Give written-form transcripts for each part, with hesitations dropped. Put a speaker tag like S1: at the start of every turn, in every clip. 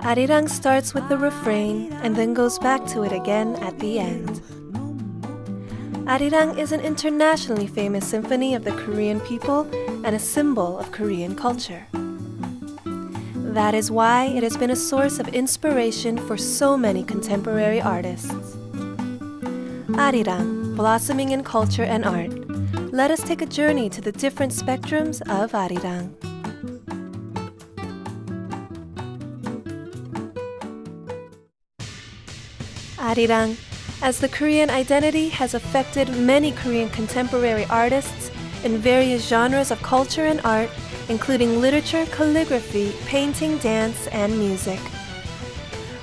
S1: Arirang starts with the refrain and then goes back to it again at the end. Arirang is an internationally famous symphony of the Korean people and a symbol of Korean culture. That is why it has been a source of inspiration for so many contemporary artists. Arirang, blossoming in culture and art, let us take a journey to the different spectrums of Arirang. Arirang, as the Korean identity has affected many Korean contemporary artists in various genres of culture and art, including literature, calligraphy, painting, dance, and music.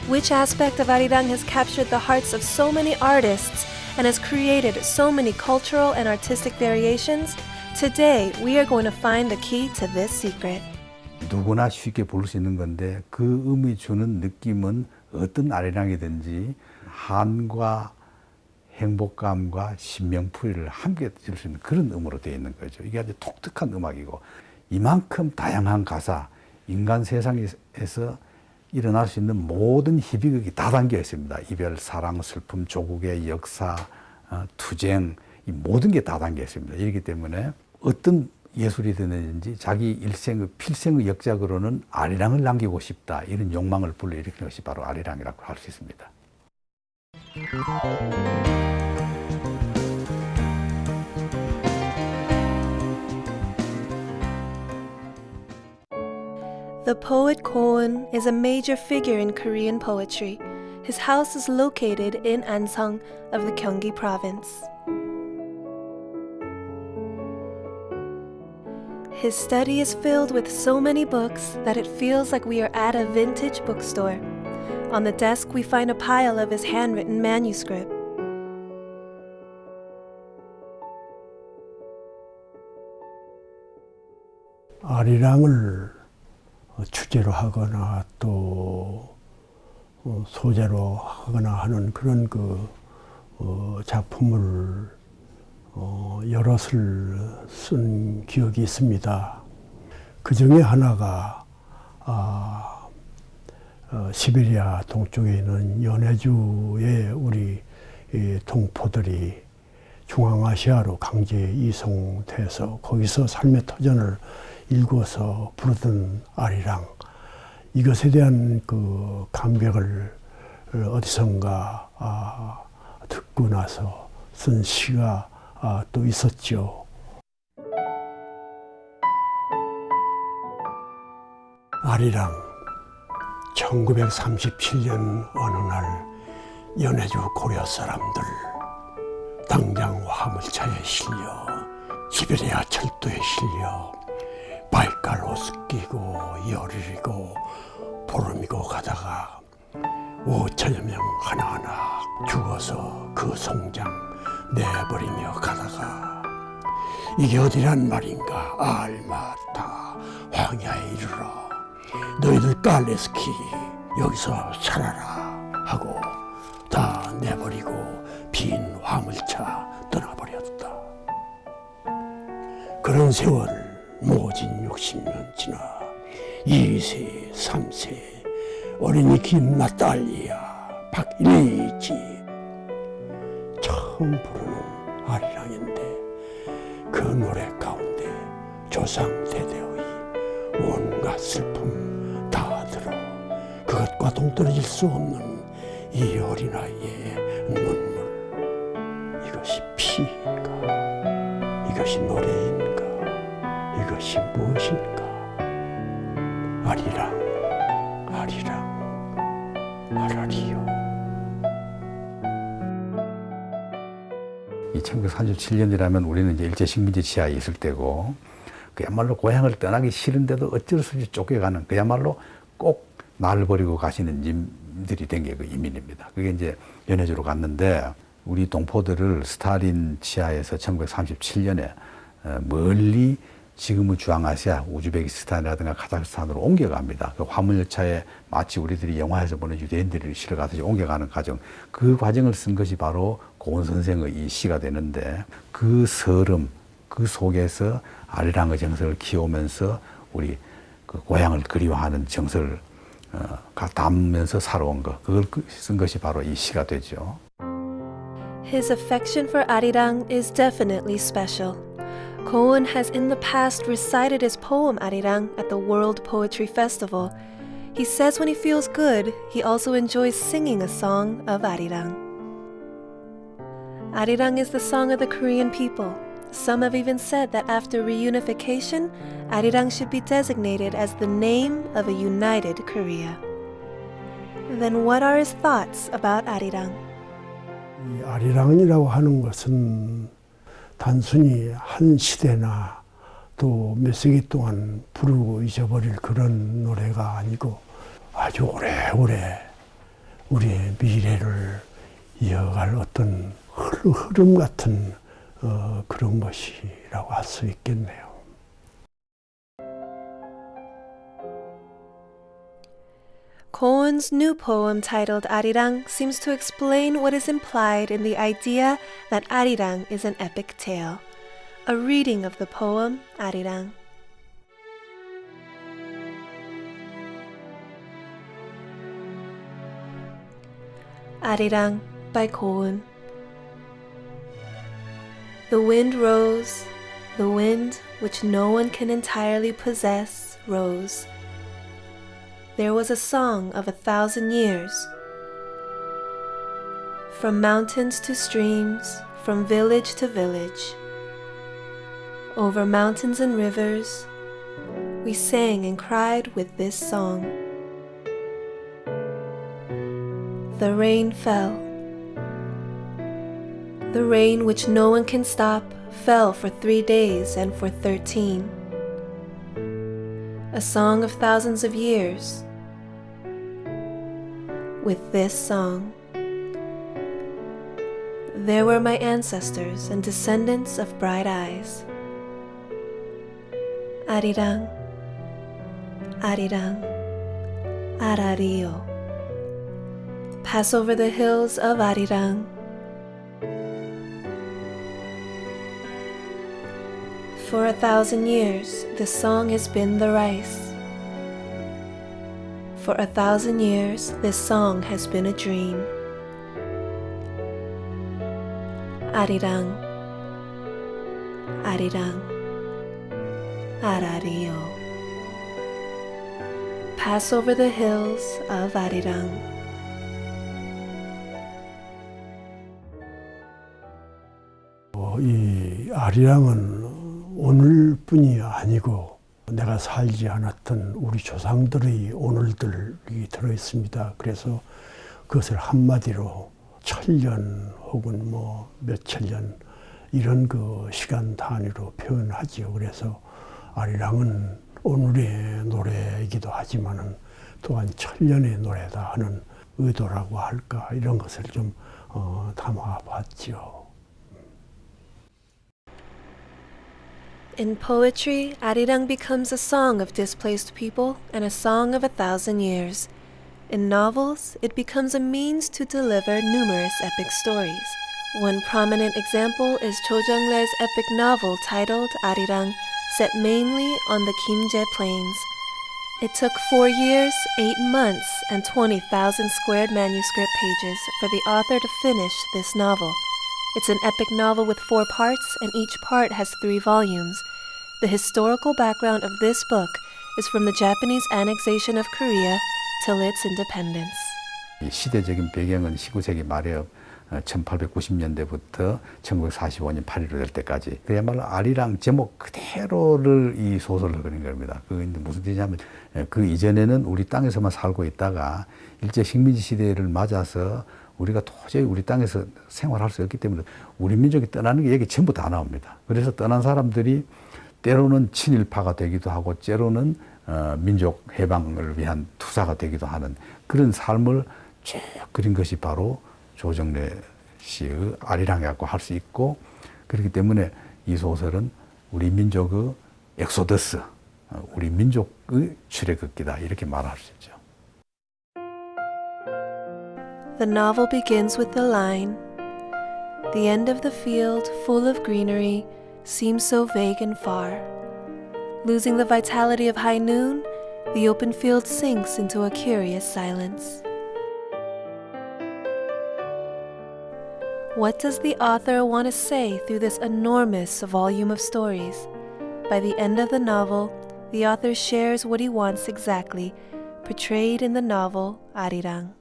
S1: Which aspect of Arirang has captured the hearts of so many artists and has created so many cultural and artistic variations? Today, we are going to find the key to this secret.
S2: 누구나 쉽게 부를 수 있는 건데 그 음이 주는 느낌은 어떤 아리랑이든지 한과 행복감과 신명풀이를 함께 줄 수 있는 그런 음으로 되어 있는 거죠. 이게 아주 독특한 음악이고 이만큼 다양한 가사, 인간 세상에서 일어날 수 있는 모든 희비극이 다 담겨 있습니다. 이별, 사랑, 슬픔, 조국의 역사, 투쟁, 이 모든 게 다 담겨 있습니다. 이렇기 때문에 어떤 예술이 되는지 자기 일생의 필생의 역작으로는 아리랑을 남기고 싶다. 이런 욕망을 불러일으키는 것이 바로 아리랑이라고 할 수 있습니다.
S1: The poet Koun is a major figure in Korean poetry. His house is located in Ansong of the Gyeonggi province. His study is filled with so many books that it feels like we are at a vintage bookstore. On the desk, we find a pile of his handwritten manuscript.
S3: 아리랑을 주제로 하거나 또 소재로 하거나 하는 그런 작품을 여럿을 쓴 기억이 있습니다. 그 중에 하나가 시베리아 동쪽에 있는 연해주의 우리 동포들이 중앙아시아로 강제 이송돼서 거기서 삶의 터전을 일궈서 부르던 아리랑, 이것에 대한 그 감격을 어디선가 듣고 나서 쓴 시가 또 있었죠. 아리랑, 1937년 어느 날 연해주 고려 사람들 당장 화물차에 실려 시베리아 철도에 실려 발갈 옷 끼고 열흘이고 보름이고 가다가 5천여 명 하나하나 죽어서 그 송장 내버리며 가다가 이게 어디란 말인가 알마타 황야에 이르러 너희들 깔레스키 여기서 살아라 하고 다 내버리고 빈 화물차 떠나버렸다. 그런 세월을 모진 60년 지나 2세, 3세 어린이 김나딸리아 박일지 처음 부르는 아리랑인데 그 노래 가운데 조상대대의 온갖 슬픔 다 들어 그것과 동떨어질 수 없는 이 어린아이의 눈물, 이것이 피인가, 이것이 노래인가, 이것이 무엇인가? 아리랑, 아리랑, 아라리요.
S2: 1937년이라면 우리는 이제 일제식민지 지하에 있을 때고 그야말로 고향을 떠나기 싫은데도 어쩔 수 없이 쫓겨가는 그야말로 꼭 나를 버리고 가시는 님들이 된 게 그 이민입니다. 그게 이제 연해주로 갔는데 우리 동포들을 스탈린 지하에서 1937년에 멀리 지금의 중앙아시아, 우즈베키스탄이라든가 카자흐스탄으로 옮겨갑니다. 그 화물열차에 마치 우리들이 영화에서 보는 유대인들이 실어가듯이 옮겨가는 과정, 그 과정을 쓴 것이 바로 고은 선생의 이 시가 되는데 그 서름, 그 속에서 아리랑의 정서를 키우면서 우리 그 고향을 그리워하는 정서를 담으면서 살아온 것, 그걸 쓴 것이 바로 이 시가 되죠.
S1: His affection for Arirang is definitely special. Koun has in the past recited his poem Arirang at the World Poetry Festival. He says when he feels good, he also enjoys singing a song of Arirang. Arirang is the song of the Korean people. Some have even said that after reunification, Arirang should be designated as the name of a united Korea. Then what are his thoughts about Arirang?
S3: 이 아리랑이라고 하는 것은 단순히 한 시대나 또 몇 세기 동안 부르고 잊어버릴 그런 노래가 아니고 아주 오래오래 우리의 미래를 이어갈 어떤 흐름 같은 그런 것이라고 할 수 있겠네요.
S1: Koun's new poem titled Arirang seems to explain what is implied in the idea that Arirang is an epic tale. A reading of the poem Arirang. Arirang by Koun. The wind rose, the wind which no one can entirely possess rose. There was a song of 1,000 years. From mountains to streams, from village to village. Over mountains and rivers, we sang and cried with this song. The rain fell. The rain which no one can stop fell for 3 days and for 13. A song of thousands of years. With this song. There were my ancestors and descendants of bright eyes. Arirang, Arirang, Arario. Pass over the hills of Arirang. For 1,000 years, this song has been the rice. For 1,000 years, this song has been a dream. Arirang, Arirang, Arario. Pass over the hills of Arirang.
S3: 이 아리랑은 오늘뿐이 아니고 내가 살지 않았던 우리 조상들의 오늘들이 들어있습니다. 그래서 그것을 한마디로 천년 혹은 뭐 몇천 년 이런 그 시간 단위로 표현하지요. 그래서 아리랑은 오늘의 노래이기도 하지만은 또한 천년의 노래다 하는 의도라고 할까 이런 것을 좀 담아봤지요.
S1: In poetry, Arirang becomes a song of displaced people and a song of 1,000 years. In novels, it becomes a means to deliver numerous epic stories. One prominent example is Cho Jung-le's epic novel titled Arirang, set mainly on the Kimje Plains. It took 4 years, 8 months, and 20,000 squared manuscript pages for the author to finish this novel. It's an epic novel with 4 parts, and each part has 3 volumes. The historical background of this book is from the Japanese annexation of Korea till its independence.
S2: 이 시대적인 배경은 19세기 말에 1890년대부터 1945년 8.15 될 때까지 그야말로 아리랑 제목 그대로를 이 소설을 그린 겁니다. 그게 무슨 뜻이냐면 그 이전에는 우리 땅에서만 살고 있다가 일제 식민지 시대를 맞아서 우리가 도저히 우리 땅에서 생활할 수 없기 때문에 우리 민족이 떠나는 게 여기 전부 다 나옵니다. 그래서 떠난 사람들이 때로는 친일파가 되기도 하고 때로는 민족 해방을 위한 투사가 되기도 하는 그런 삶을 쭉 그린 것이 바로 조정래 씨의 아리랑이라고 할 수 있고 그렇기 때문에 이 소설은 우리 민족의 엑소더스, 우리 민족의 출애굽기다 이렇게 말할 수 있죠.
S1: The novel begins with the line, "The end of the field, full of greenery, seems so vague and far. Losing the vitality of high noon, the open field sinks into a curious silence. What does the author want to say through this enormous volume of stories? By the end of the novel, the author shares what he wants exactly, portrayed in the novel Arirang.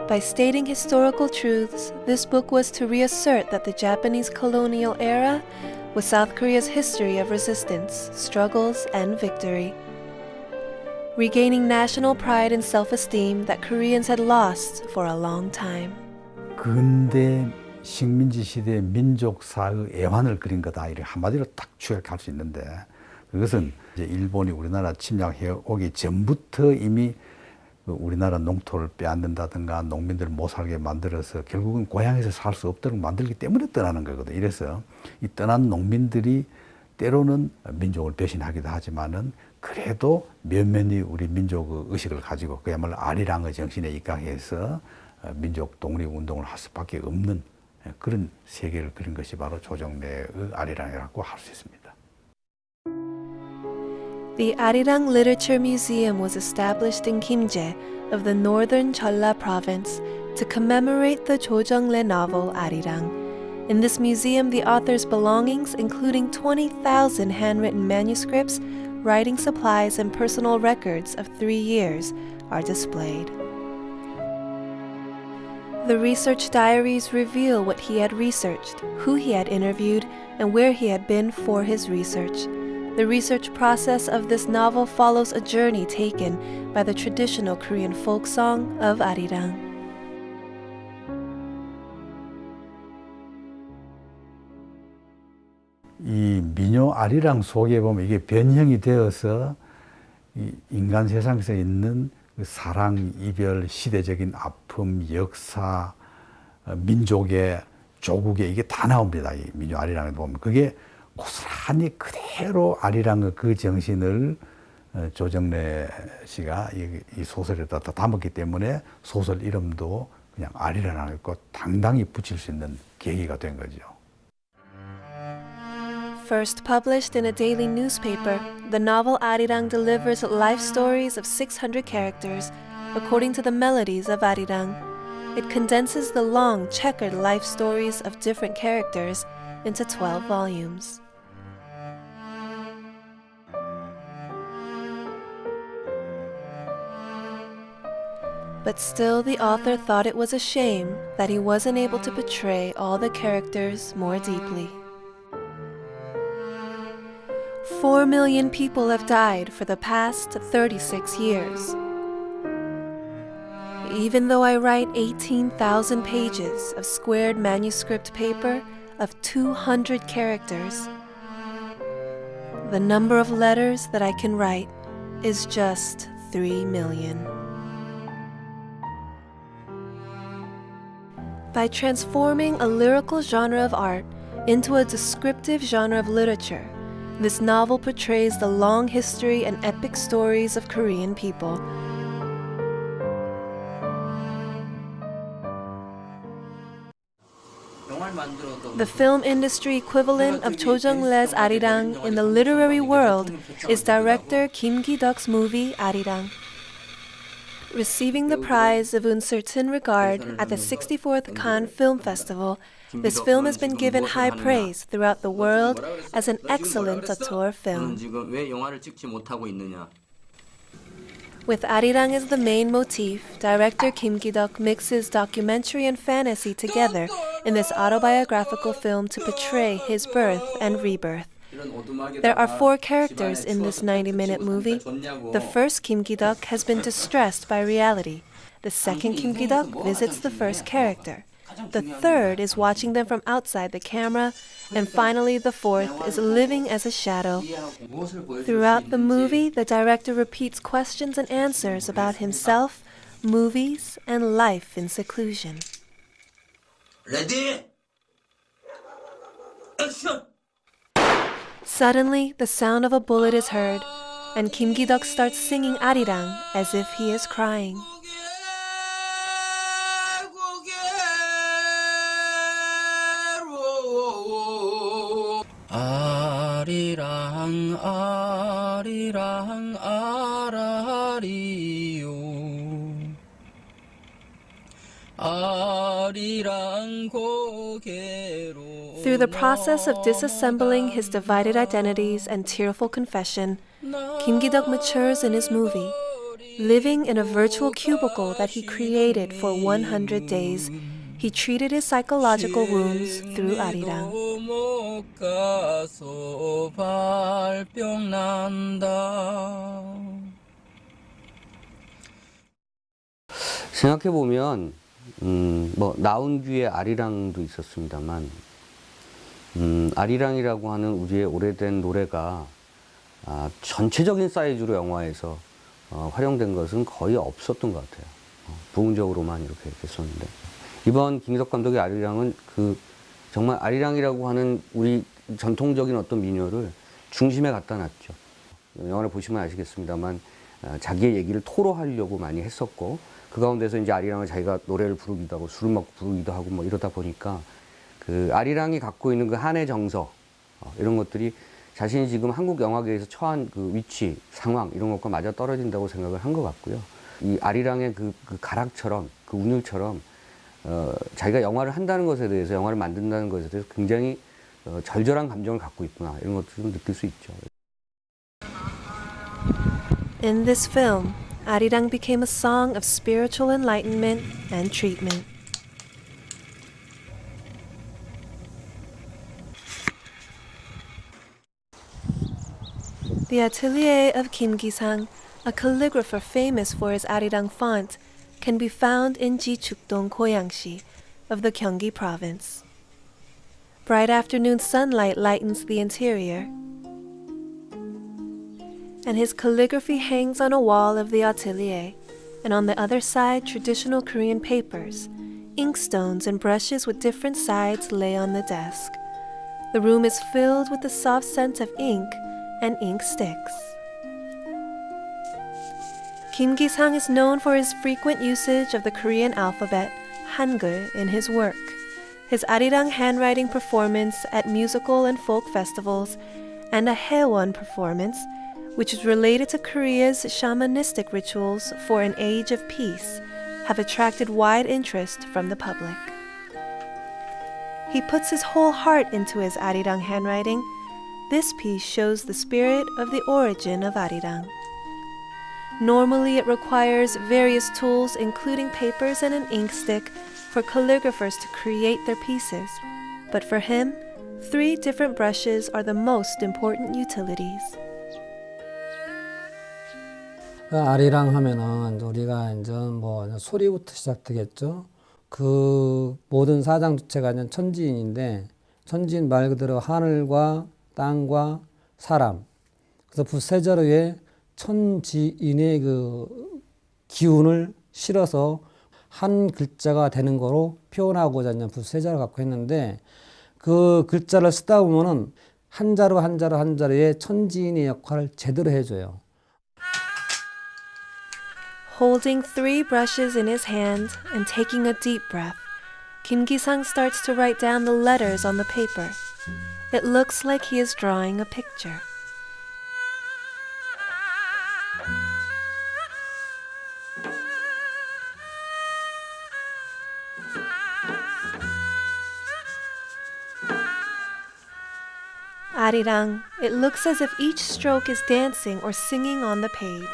S1: By stating historical truths, this book was to reassert that the Japanese colonial era was South Korea's history of resistance, struggles, and victory. Regaining national pride and self-esteem that Koreans had lost for a long time.
S2: 근대 식민지 시대 민족사의 애환을 그린 거다. 이렇게 한마디로 딱 추격할 수 있는데 그것은 이제 일본이 우리나라 침략해 오기 전부터 이미 우리나라 농토를 빼앗는다든가 농민들을 못 살게 만들어서 결국은 고향에서 살 수 없도록 만들기 때문에 떠나는 거거든. 이래서 이 떠난 농민들이 때로는 민족을 배신하기도 하지만은 그래도 면면히 우리 민족의 의식을 가지고 그야말로 아리랑의 정신에 입각해서 민족 독립운동을 할 수밖에 없는 그런 세계를 그린 것이 바로 조정래의 아리랑이라고 할 수 있습니다.
S1: The Arirang Literature Museum was established in Kimje of the northern Jeolla province to commemorate the Jojeongle novel Arirang. In this museum, the author's belongings, including 20,000 handwritten manuscripts, writing supplies, and personal records of 3 years, are displayed. The research diaries reveal what he had researched, who he had interviewed, and where he had been for his research. The research process of this novel follows a journey taken by the traditional Korean folk song of Arirang.
S2: 이 민요 아리랑 속에 보면 이게 변형이 되어서 이 인간 세상에서 있는 그 사랑, 이별, 시대적인 아픔, 역사, 민족의 조국의 이게 다 나옵니다. 이 민요 아리랑에 보면 그게 고스란히 그대로 아리랑의 그 정신을 조정래 씨가 이 소설에다 다 담았기 때문에 소설 이름도 그냥 아리랑이고 당당히 붙일 수 있는 계기가 된 거죠.
S1: First published in a daily newspaper, the novel Arirang delivers life stories of 600 characters, according to the melodies of Arirang. It condenses the long, checkered life stories of different characters into 12 volumes. But still, the author thought it was a shame that he wasn't able to portray all the characters more deeply. 4 million people have died for the past 36 years. Even though I write 18,000 pages of squared manuscript paper of 200 characters, the number of letters that I can write is just 3 million. By transforming a lyrical genre of art into a descriptive genre of literature, this novel portrays the long history and epic stories of Korean people. The film industry equivalent of Cho Jung-le's Arirang in the literary world is director Kim Ki-duk's movie Arirang. Receiving the prize of uncertain regard at the 64th Cannes Film Festival, this film has been given high praise throughout the world as an excellent auteur film. With Arirang as the main motif, director Kim Ki-duk mixes documentary and fantasy together in this autobiographical film to portray his birth and rebirth. There are 4 characters in this 90-minute movie. The first Kim Ki-duk has been distressed by reality. The second Kim Ki-duk visits the first character. The third is watching them from outside the camera. And finally, the fourth is living as a shadow. Throughout the movie, the director repeats questions and answers about himself, movies, and life in seclusion.
S4: Ready? Action!
S1: Suddenly, the sound of a bullet is heard, and Kim Ki-duk starts singing Arirang as if he is crying.
S4: 아리랑 아리랑 아라리요 아리랑 고개로
S1: Through the process of disassembling his divided identities and tearful confession, Kim Ki-duk matures in his movie, living in a virtual cubicle that he created for 100 days. He treated his psychological wounds through 아리랑.
S4: 못 가서 발병 난다.
S5: 생각해 보면 뭐 나온규의 아리랑도 있었습니다만 아리랑이라고 하는 우리의 오래된 노래가 전체적인 사이즈로 영화에서 활용된 것은 거의 없었던 것 같아요. 부분적으로만 이렇게 됐었는데 이번 김기덕 감독의 아리랑은 그 정말 아리랑이라고 하는 우리 전통적인 어떤 민요를 중심에 갖다 놨죠. 영화를 보시면 아시겠습니다만 자기의 얘기를 토로하려고 많이 했었고 그 가운데서 이제 아리랑을 자기가 노래를 부르기도 하고 술을 먹고 부르기도 하고 뭐 이러다 보니까 그 아리랑이 갖고 있는 그 한의 정서 이런 것들이 자신이 지금 한국 영화계에서 처한 그 위치, 상황 이런 것과 맞아 떨어진다고 생각을 한 것 같고요. 이 아리랑의 그 가락처럼 그 운율처럼 자기가 영화를 한다는 것에 대해서 영화를 만든다는 것에 대해서 굉장히 절절한 감정을 갖고 있구나 이런 것도 좀 느낄 수 있죠.
S1: In this film, 아리랑 became a song of spiritual enlightenment and treatment. The atelier of Kim Ki-sang, a calligrapher famous for his 아리랑 font, can be found in Jichukdong, Goyangsi of the Gyeonggi province. Bright afternoon sunlight lightens the interior, and his calligraphy hangs on a wall of the atelier, and on the other side traditional Korean papers, inkstones and brushes with different sides lay on the desk. The room is filled with the soft scent of ink and ink sticks. Kim Ki-sang is known for his frequent usage of the Korean alphabet, Hangul, in his work. His arirang handwriting performance at musical and folk festivals, and a Haewon performance, which is related to Korea's shamanistic rituals for an age of peace, have attracted wide interest from the public. He puts his whole heart into his arirang handwriting. This piece shows the spirit of the origin of arirang. Normally, it requires various tools, including papers and an ink stick, for calligraphers to create their pieces. But for him, 3 different brushes are the most important utilities.
S6: 아리랑 하면은 우리가 이제 뭐 소리부터 시작되겠죠. 그 모든 사장주체가 이제 천지인인데, 천지인 말 그대로 하늘과 땅과 사람. 그래서 붓세자루에 천지인의 그 기운을 실어서 한 글자가 되는 거로 표현하고자 이제 붓세자를 갖고 했는데, 그 글자를 쓰다 보면은 한 자루 한 자루 한 자루의 천지인의 역할을 제대로 해줘요.
S1: Holding 3 brushes in his hand and taking a deep breath, Kim Ki-sang starts to write down the letters on the paper. It looks like he is drawing a picture. Arirang, it looks as if each stroke is dancing or singing on the page.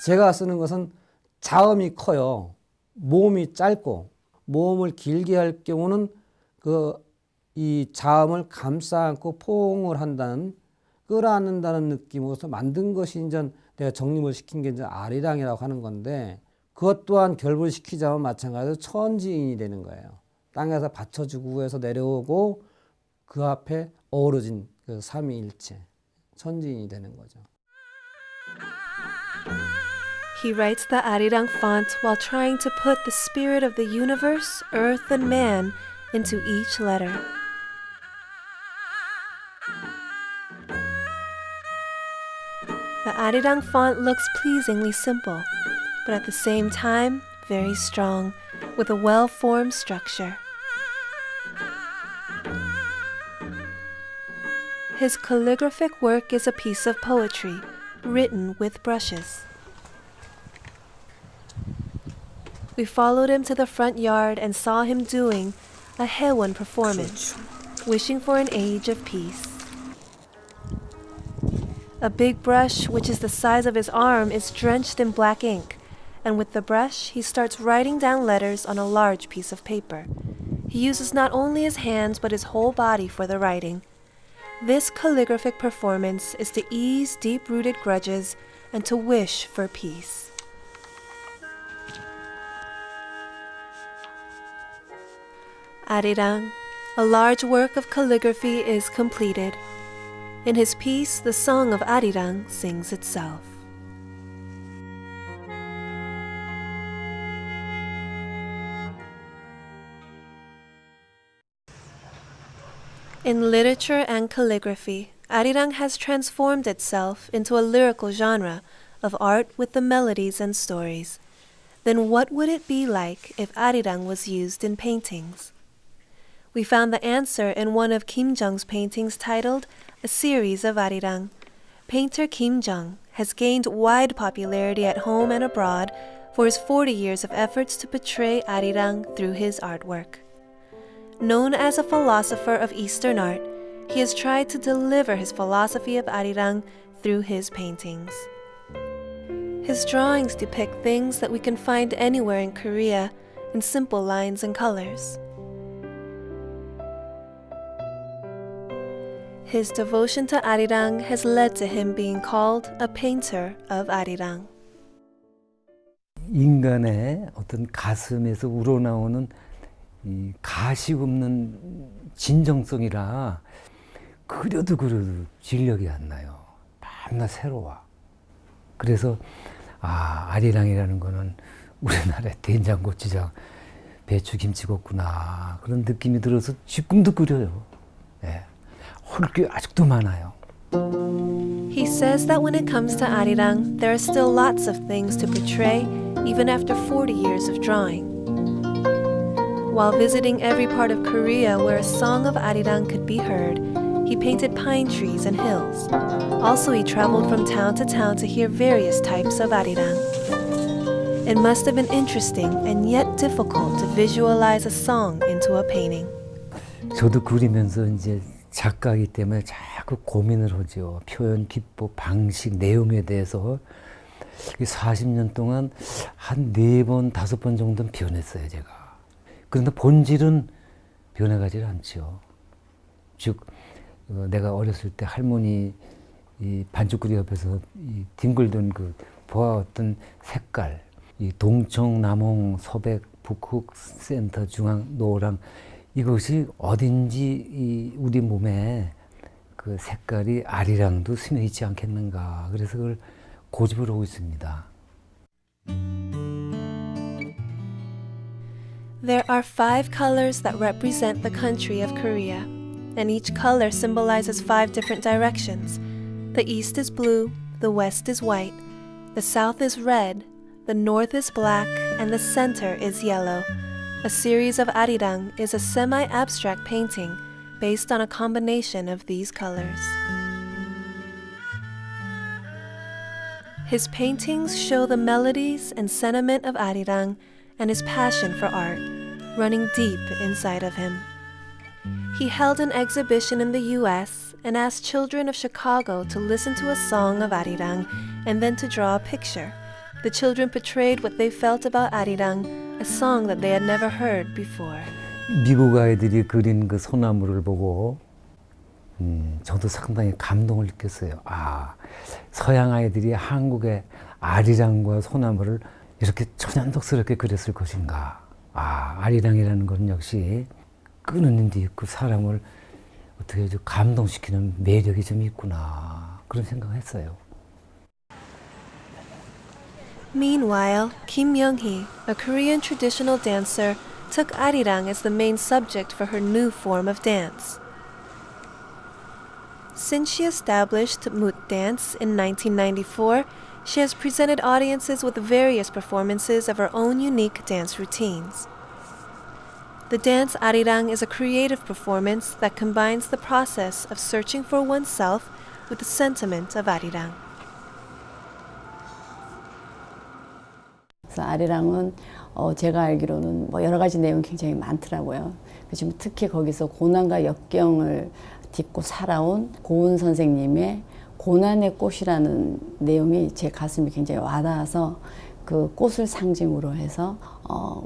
S6: 제가 쓰는 것은 자음이 커요. 모음이 짧고, 모음을 길게 할 경우는 이 자음을 감싸 안고 포옹을 한다는, 끌어안는다는 느낌으로서 만든 것이 이제 내가 정립을 시킨 게 이제 아리랑이라고 하는 건데, 그것 또한 결부시키자면 마찬가지로 천지인이 되는 거예요. 땅에서 받쳐주고 해서 내려오고 그 앞에 어우러진 그 삼위일체, 천지인이 되는 거죠.
S1: He writes the arirang font while trying to put the spirit of the universe, earth, and man into each letter. The arirang font looks pleasingly simple, but at the same time, very strong, with a well-formed structure. His calligraphic work is a piece of poetry, written with brushes. We followed him to the front yard and saw him doing a Haewon performance, wishing for an age of peace. A big brush, which is the size of his arm, is drenched in black ink, and with the brush, he starts writing down letters on a large piece of paper. He uses not only his hands, but his whole body for the writing. This calligraphic performance is to ease deep-rooted grudges and to wish for peace. Arirang, a large work of calligraphy, is completed. In his piece, the song of Arirang sings itself. In literature and calligraphy, Arirang has transformed itself into a lyrical genre of art with the melodies and stories. Then what would it be like if Arirang was used in paintings? We found the answer in one of Kim Jung's paintings titled A Series of Arirang. Painter Kim Jung has gained wide popularity at home and abroad for his 40 years of efforts to portray Arirang through his artwork. Known as a philosopher of Eastern art, he has tried to deliver his philosophy of Arirang through his paintings. His drawings depict things that we can find anywhere in Korea in simple lines and colors. His devotion to Arirang has led to him being called a painter of Arirang.
S7: 인간의 어떤 가슴에서 우러나오는 이 가시 없는 진정성이라 그려도 진력이 안 나요. 밤낮 새로워. 그래서 아리랑이라는 거는 우리나라의 된장고추장 배추김치겠구나 그런 느낌이 들어서 지금도 그려요. 네. 할 게 아직도 많아요.
S1: He says that when it comes to Arirang, there are still lots of things to portray, even after 40 years of drawing. While visiting every part of Korea where a song of Arirang could be heard, he painted pine trees and hills. Also, he traveled from town to town to hear various types of Arirang. It must have been interesting and yet difficult to visualize a song into a painting.
S7: 저도 그리면서 이제 작가이기 때문에 자꾸 고민을 하죠. 표현 기법, 방식, 내용에 대해서 40년 동안 한 4번, 5번 정도는 변했어요, 제가. 그런데 본질은 변해가지 않죠. 즉, 내가 어렸을 때 할머니 이 반죽구리 옆에서 이 뒹굴던 그 보아왔던 색깔, 이 동청, 남홍, 서백, 북흑, 센터, 중앙, 노랑 이것이 어딘지 이 우리 몸에 그 색깔이 아리랑도 스며 있지 않겠는가. 그래서 그걸 고집을 하고 있습니다.
S1: There are 5 colors that represent the country of Korea, and each color symbolizes 5 different directions. The east is blue, the west is white, the south is red, the north is black, and the center is yellow. A series of Arirang is a semi-abstract painting based on a combination of these colors. His paintings show the melodies and sentiment of Arirang and his passion for art, running deep inside of him. He held an exhibition in the US and asked children of Chicago to listen to a song of Arirang and then to draw a picture. The children portrayed what they felt about Arirang, a song that they had never heard before.
S7: 미국 아이들이 그린 그 소나무를 보고 저도 상당히 감동을 느꼈어요. 서양 아이들이 한국의 아리랑과 소나무를 이렇게 천연덕스럽게 그렸을 것인가. 아리랑이라는 건 역시 끄는 데 있고 사람을 어떻게 좀 감동시키는 매력이 좀 있구나. 그런 생각을 했어요.
S1: Meanwhile, Kim Myung-hee, a Korean traditional dancer, took Arirang as the main subject for her new form of dance. Since she established Moot Dance in 1994, she has presented audiences with various performances of her own unique dance routines. The dance arirang is a creative performance that combines the process of searching for oneself with the sentiment of arirang.
S8: 그래서 아리랑은 제가 알기로는 뭐 여러 가지 내용이 굉장히 많더라고요. 지금 특히 거기서 고난과 역경을 딛고 살아온 고은 선생님의 고난의 꽃이라는 내용이 제 가슴이 굉장히 와닿아서 그 꽃을 상징으로 해서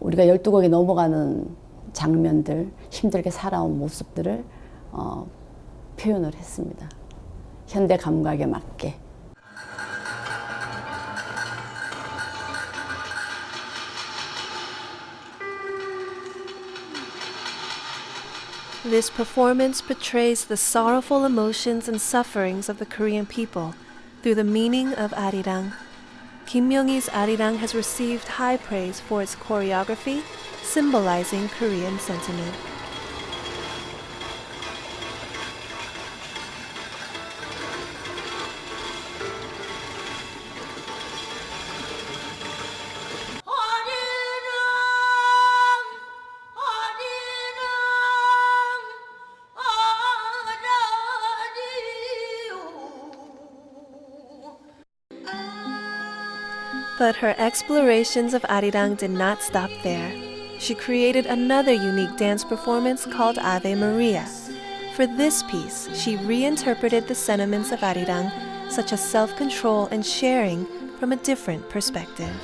S8: 우리가 12곡이 넘어가는 장면들, 힘들게 살아온 모습들을 표현을 했습니다. 현대 감각에 맞게.
S1: This performance portrays the sorrowful emotions and sufferings of the Korean people through the meaning of arirang. Kim Myung-hee's arirang has received high praise for its choreography, symbolizing Korean sentiment. But her explorations of arirang did not stop there. She created another unique dance performance called Ave Maria. For this piece, she reinterpreted the sentiments of arirang, such as self-control and sharing, from a different perspective.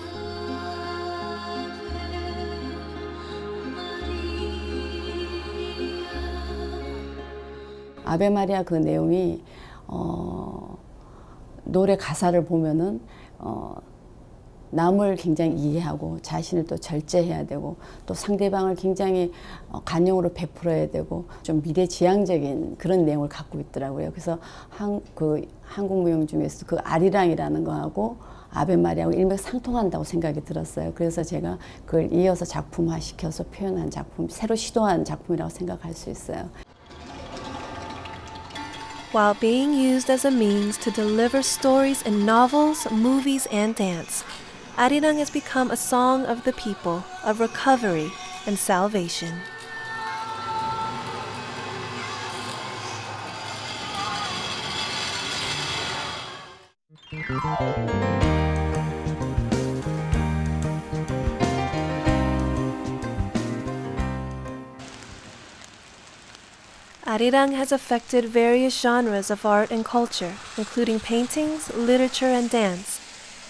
S8: 아베 마리아 그 내용이 노래 가사를 보면은 남을 굉장히 이해하고 자신을 또 절제해야 되고 또 상대방을 굉장히 관용으로 베풀어야 되고 좀 미래지향적인 그런 내용을 갖고 있더라고요. 그래서 한국 무용 중에서 그 아리랑이라는 거하고 아베 마리아하고 일맥상통한다고 생각이 들었어요. 그래서 제가 그걸 이어서 작품화시켜서 표현한 작품, 새로 시도한 작품이라고 생각할 수 있어요.
S1: While being used as a means to deliver stories in novels, movies, and dance, arirang has become a song of the people, of recovery and salvation. Arirang has affected various genres of art and culture, including paintings, literature, and dance.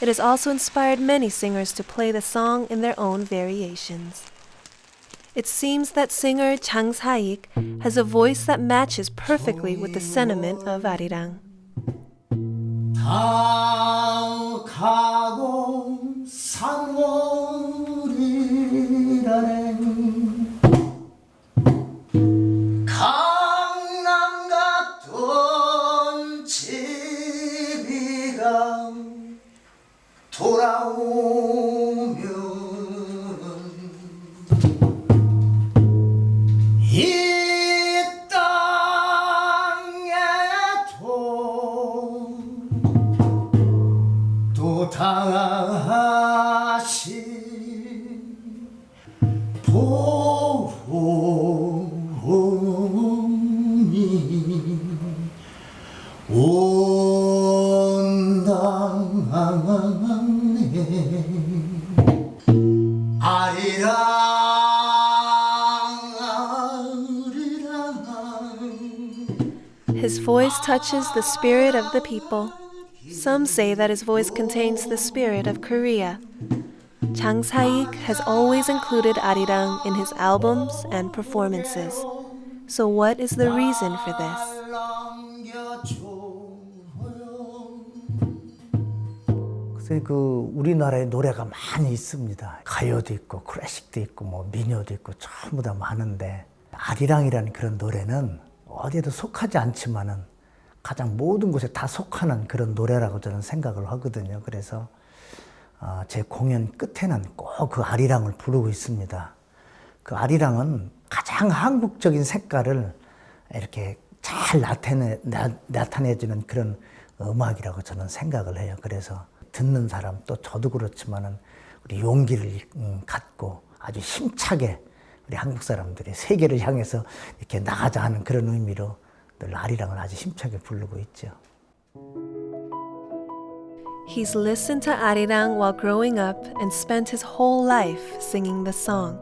S1: It has also inspired many singers to play the song in their own variations. It seems that singer Jang Sa-ik has a voice that matches perfectly with the sentiment of arirang. His voice touches the spirit of the people. Some say that his voice contains the spirit of Korea. Jang Sa-ik has always included arirang in his albums and performances. So what is the reason for this?
S9: 글쎄 우리나라에 노래가 많이 있습니다. 가요도 있고 클래식도 있고 뭐 민요도 있고 전부 다 많은데 아리랑이라는 그런 노래는 어디에도 속하지 않지만은 가장 모든 곳에 다 속하는 그런 노래라고 저는 생각을 하거든요. 그래서 제 공연 끝에는 꼭 그 아리랑을 부르고 있습니다. 그 아리랑은 가장 한국적인 색깔을 이렇게 잘 나타내주는 그런 음악이라고 저는 생각을 해요. 그래서 듣는 사람 또 저도 그렇지만은 우리 용기를 갖고 아주 힘차게 우리 한국 사람들이 세계를 향해서 이렇게 나가자 하는 그런 의미로 늘 아리랑을 아주 힘차게 부르고 있죠.
S1: He's listened to Arirang while growing up and spent his whole life singing the song.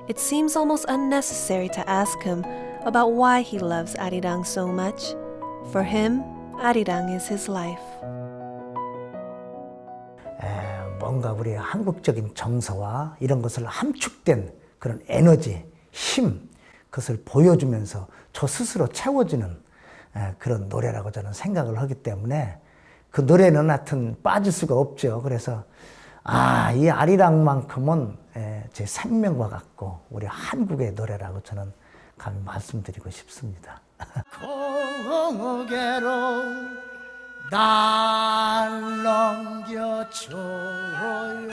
S1: It seems almost unnecessary to ask him about why he loves Arirang so much. For him, Arirang is his life.
S9: 뭔가 우리 한국적인 정서와 이런 것을 함축된 그런 에너지, 힘, 그것을 보여주면서 저 스스로 채워지는 그런 노래라고 저는 생각을 하기 때문에 그 노래는 하여튼 빠질 수가 없죠. 그래서 이 아리랑만큼은 제 생명과 같고 우리 한국의 노래라고 저는 감히 말씀드리고 싶습니다. 고개로 날 넘겨줘요.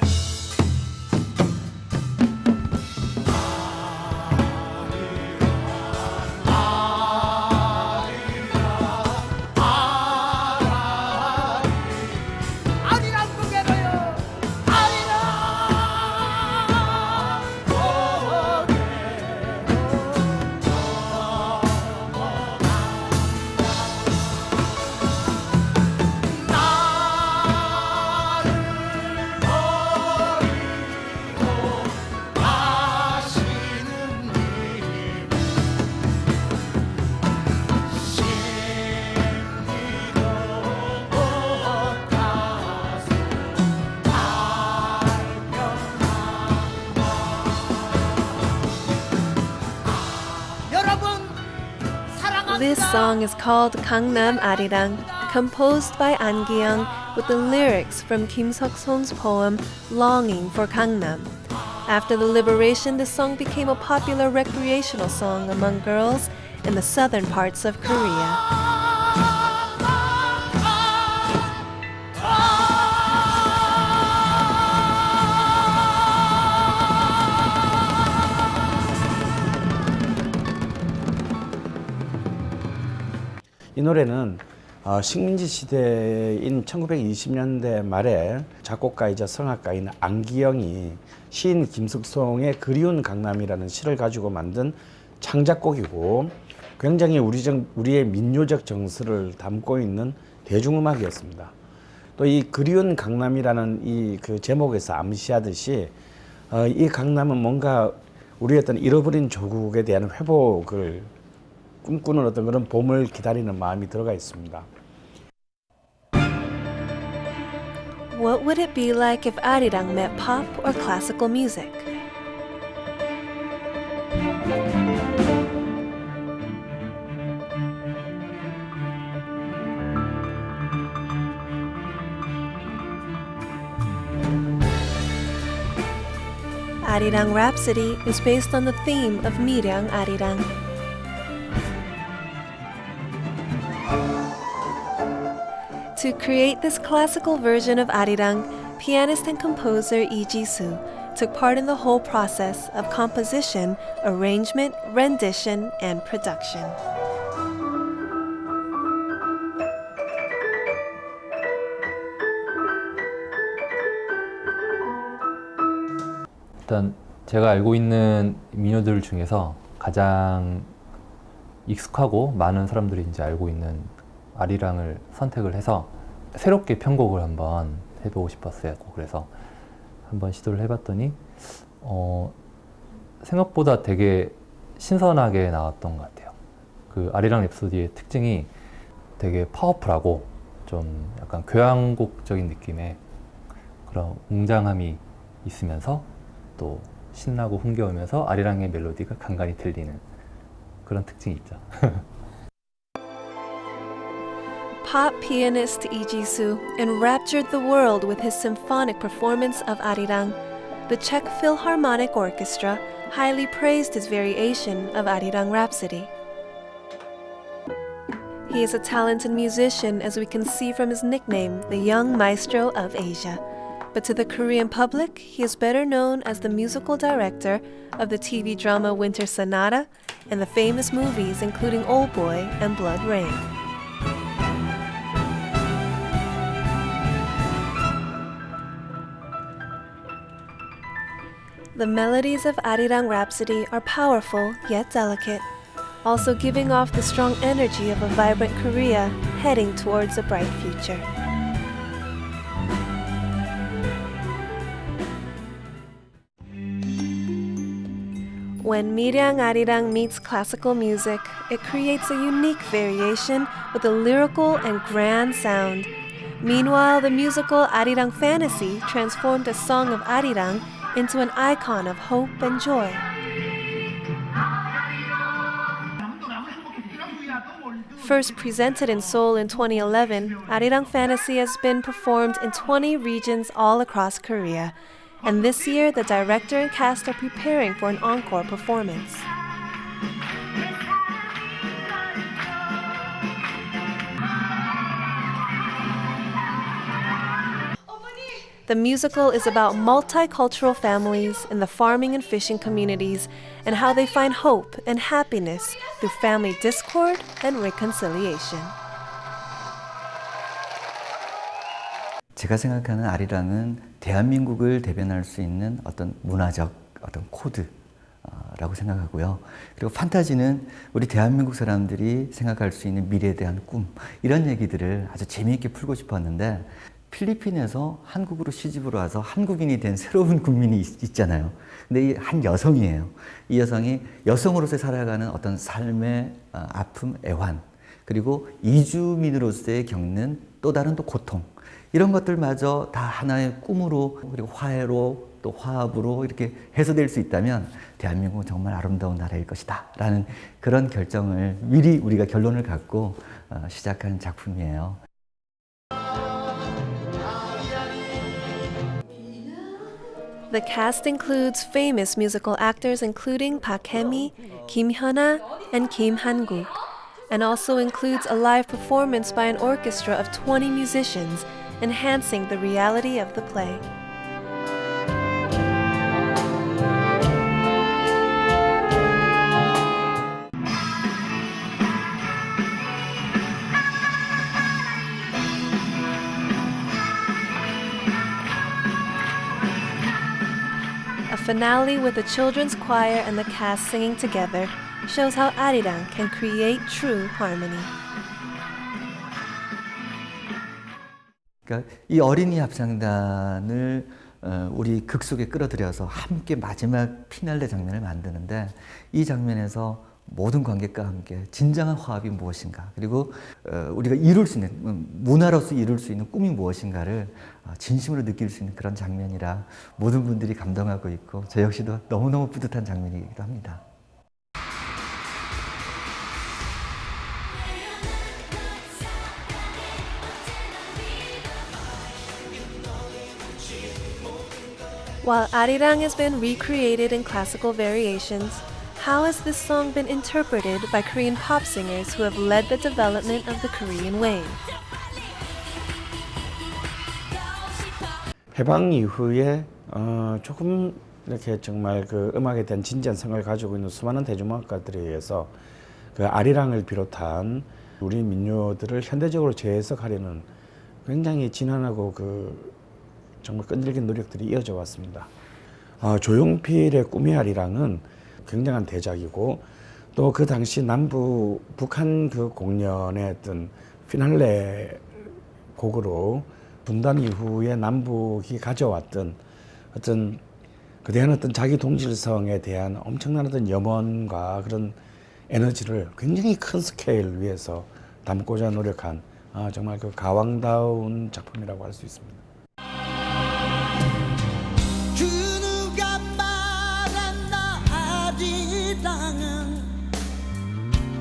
S1: This song is called Gangnam Arirang, composed by An Gi-young with the lyrics from Kim Seok-son's poem Longing for Gangnam. After the liberation, this song became a popular recreational song among girls in the southern parts of Korea.
S10: 이 노래는 식민지 시대인 1920년대 말에 작곡가이자 성악가인 안기영이 시인 김석송의 그리운 강남이라는 시를 가지고 만든 창작곡이고 굉장히 우리의 민요적 정서를 담고 있는 대중음악이었습니다. 또 이 그리운 강남이라는 이 그 제목에서 암시하듯이 이 강남은 뭔가 우리의 어떤 잃어버린 조국에 대한 회복을 꿈꾸는 어떤 그런 봄을 기다리는 마음이 들어가 있습니다.
S1: What would it be like if Arirang met pop or classical music? Arirang Rhapsody is based on the theme of Miryang Arirang. To create this classical version of Arirang, pianist and composer Lee Ji-soo took part in the whole process of composition, arrangement, rendition, and production.
S11: 일단 제가 알고 있는 민요들 중에서 가장 익숙하고 많은 사람들이 이제 알고 있는 아리랑을 선택을 해서 새롭게 편곡을 한번 해보고 싶었어요. 그래서 한번 시도를 해봤더니 생각보다 되게 신선하게 나왔던 것 같아요. 그 아리랑 랩소디의 특징이 되게 파워풀하고 좀 약간 교향곡적인 느낌의 그런 웅장함이 있으면서 또 신나고 흥겨우면서 아리랑의 멜로디가 간간히 들리는 그런 특징이 있죠.
S1: Pop pianist Lee Ji-soo enraptured the world with his symphonic performance of Arirang. The Czech Philharmonic Orchestra highly praised his variation of Arirang Rhapsody. He is a talented musician, as we can see from his nickname, the Young Maestro of Asia. But to the Korean public, he is better known as the musical director of the TV drama Winter Sonata and the famous movies including Old Boy and Blood Rain. The melodies of Arirang Rhapsody are powerful yet delicate, also giving off the strong energy of a vibrant Korea heading towards a bright future. When Miryang Arirang meets classical music, it creates a unique variation with a lyrical and grand sound. Meanwhile, the musical Arirang Fantasy transformed a song of Arirang into an icon of hope and joy. First presented in Seoul in 2011, Arirang Fantasy has been performed in 20 regions all across Korea. And this year, the director and cast are preparing for an encore performance. The musical is about multicultural families in the farming and fishing communities and how they find hope and happiness through family discord and reconciliation.
S12: 제가 생각하는 아리랑은 대한민국을 대변할 수 있는 어떤 문화적 어떤 코드라고 생각하고요. 그리고 판타지는 우리 대한민국 사람들이 생각할 수 있는 미래에 대한 꿈, 이런 얘기들을 아주 재미있게 풀고 싶었는데, 필리핀에서 한국으로 시집을 와서 한국인이 된 새로운 국민이 있잖아요. 근데 이 한 여성이에요. 이 여성이 여성으로서 살아가는 어떤 삶의 아픔, 애환, 그리고 이주민으로서의 겪는 또 다른 또 고통, 이런 것들마저 다 하나의 꿈으로, 그리고 화해로, 또 화합으로 이렇게 해소될 수 있다면 대한민국은 정말 아름다운 나라일 것이다 라는 그런 결정을 미리 우리가 결론을 갖고 시작한 작품이에요.
S1: The cast includes famous musical actors including Park Hemi, Kim Hyuna, and Kim Han-guk, and also includes a live performance by an orchestra of 20 musicians, enhancing the reality of the play. A finale with the children's choir and the cast singing together shows how Arirang can create true harmony.
S12: 그러니까 이 어린이 합창단을 우리 극 속에 끌어들여서 함께 마지막 피날레 장면을 만드는데, 이 장면에서 모든 관객과 함께 진정한 화합이 무엇인가, 그리고 우리가 이룰 수 있는, 문화로서 이룰 수 있는 꿈이 무엇인가를 진심으로 느낄 수 있는 그런 장면이라 모든 분들이 감동하고 있고, 저 역시도 너무너무 뿌듯한 장면이기도 합니다.
S1: While Arirang has been recreated in classical variations, how has this song been interpreted by Korean pop singers who have led the development of the Korean wave?
S10: 해방 이후에 조금 이렇게 정말 그 음악에 대한 진지성을 가지고 있는 수많은 대중음악가들에 의해서 그 아리랑을 비롯한 우리 민요들을 현대적으로 재해석하려는 굉장히 진한하고 그 정말 끈질긴 노력들이 이어져 왔습니다. 조용필의 꿈의 아리랑은 굉장한 대작이고, 또 그 당시 남부 북한 그 공연의 어떤 피날레 곡으로 분단 이후에 남북이 가져왔던 어떤 그대한 어떤 자기 동질성에 대한 엄청난 어떤 염원과 그런 에너지를 굉장히 큰 스케일 위에서 담고자 노력한 정말 그 가왕다운 작품이라고 할 수 있습니다.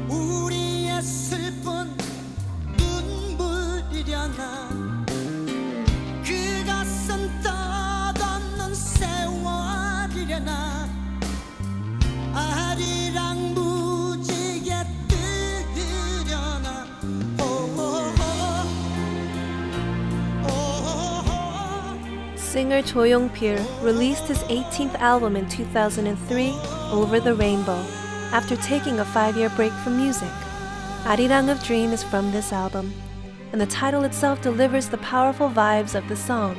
S13: 우리의 슬픈 눈물이려나, 그 가슴 떠도는 세월이려나, 아리랑 무지개 뜨려나.
S1: Singer Cho Yong-pil released his 18th album in 2003, Over the Rainbow, after taking a 5-year break from music. Arirang of Dream is from this album, and the title itself delivers the powerful vibes of the song.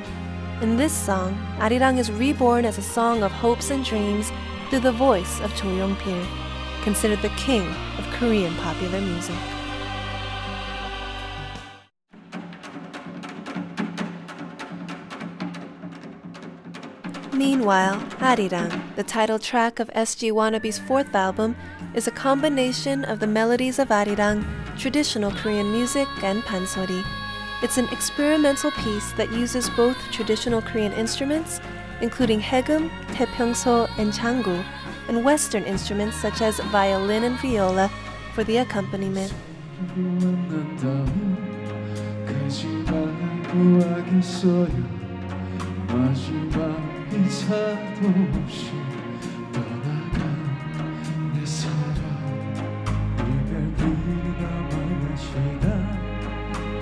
S1: In this song, Arirang is reborn as a song of hopes and dreams through the voice of Cho Yong-pil, considered the king of Korean popular music. Meanwhile, Arirang, the title track of SG Wannabe's fourth album, is a combination of the melodies of Arirang, traditional Korean music, and pansori. It's an experimental piece that uses both traditional Korean instruments, including haegeum, taepyeongso, and janggu, and Western instruments such as violin and viola for the accompaniment.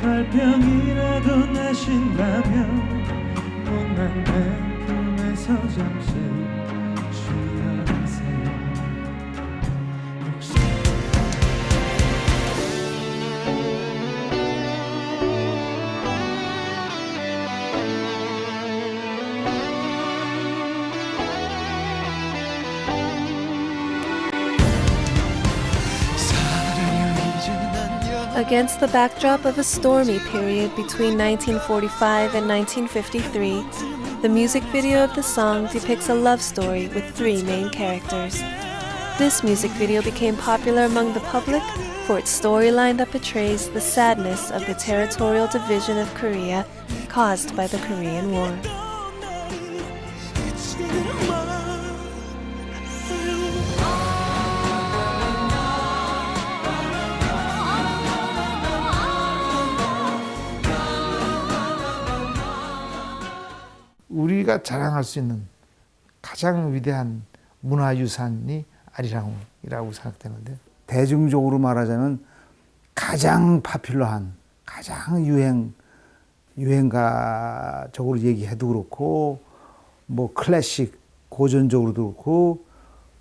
S14: 발병이라도 나신다면 못난 내 품에서 잠시 쉬어가세요.
S1: Against the backdrop of a stormy period between 1945 and 1953, the music video of the song depicts a love story with three main characters. This music video became popular among the public for its storyline that portrays the sadness of the territorial division of Korea caused by the Korean War.
S15: 우리가 자랑할 수 있는 가장 위대한 문화유산이 아리랑이라고 생각되는데,
S2: 대중적으로 말하자면 가장 파퓰러한, 가장 유행가적으로 얘기해도 그렇고, 뭐 클래식, 고전적으로도 그렇고,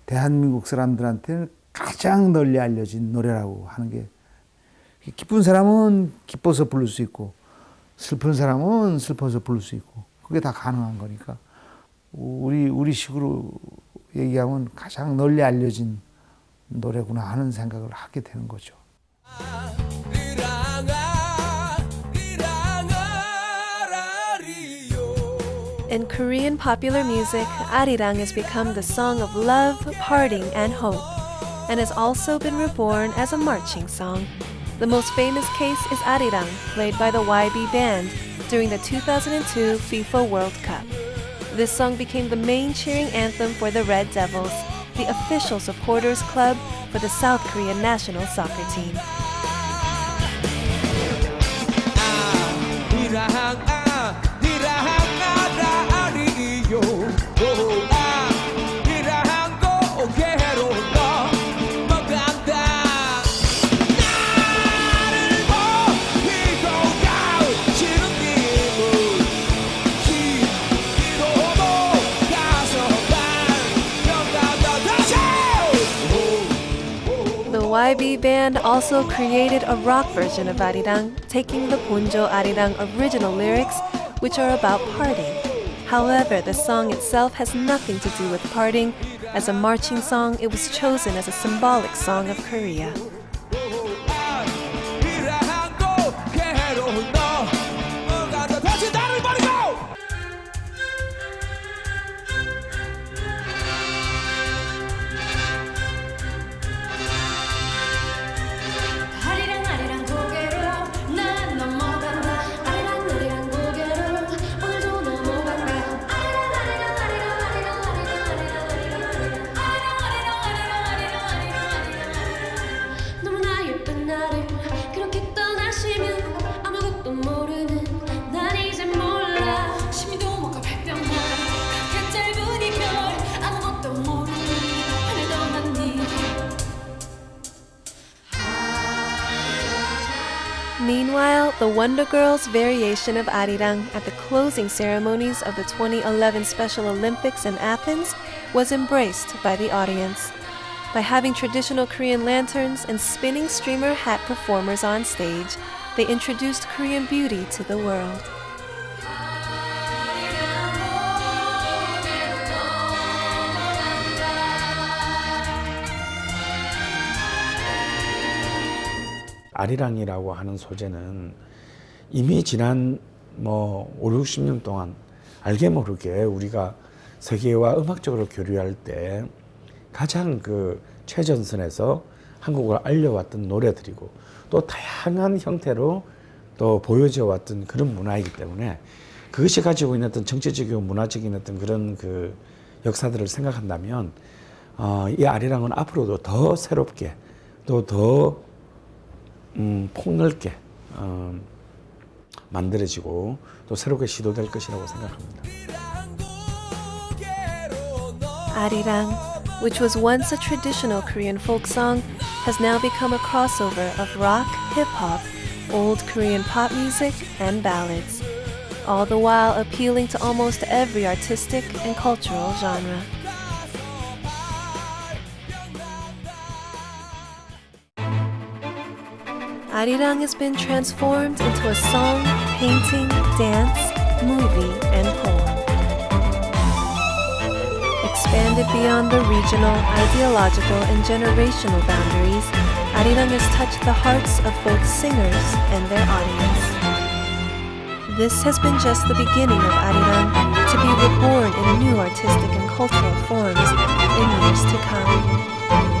S2: 대한민국 사람들한테는 가장 널리 알려진 노래라고 하는 게, 기쁜 사람은 기뻐서 부를 수 있고, 슬픈 사람은 슬퍼서 부를 수 있고, 그게 다 가능한 거니까 우리 식으로 얘기하면 가장 널리 알려진 노래구나 하는 생각을 하게 되는 거죠.
S1: In Korean popular music, Arirang has become the song of love, parting, and hope, and has also been reborn as a marching song. The most famous case is Arirang, played by the YB Band during the 2002 FIFA World Cup. This song became the main cheering anthem for the Red Devils, the official supporters club for the South Korean national soccer team. YB Band also created a rock version of Arirang, taking the Bonjo Arirang original lyrics, which are about parting. However, the song itself has nothing to do with parting. As a marching song, it was chosen as a symbolic song of Korea. Meanwhile, the Wonder Girls' variation of Arirang at the closing ceremonies of the 2011 Special Olympics in Athens was embraced by the audience. By having traditional Korean lanterns and spinning streamer hat performers on stage, they introduced Korean beauty to the world.
S10: 아리랑이라고 하는 소재는 이미 지난 뭐 5, 60년 동안 알게 모르게 우리가 세계와 음악적으로 교류할 때 가장 그 최전선에서 한국을 알려왔던 노래들이고 또 다양한 형태로 또 보여져 왔던 그런 문화이기 때문에 그것이 가지고 있는 어떤 정치적이고 문화적인 어떤 그런 그 역사들을 생각한다면 이 아리랑은 앞으로도 더 새롭게 또 더 폭넓게 만들어지고 또 새롭게 시도될 것이라고 생각합니다.
S1: Arirang, which was once a traditional Korean folk song, has now become a crossover of rock, hip-hop, old Korean pop music, and ballads, all the while appealing to almost every artistic and cultural genre. Arirang has been transformed into a song, painting, dance, movie, and poem. Expanded beyond the regional, ideological, and generational boundaries, Arirang has touched the hearts of both singers and their audience. This has been just the beginning of Arirang to be reborn in new artistic and cultural forms in years to come.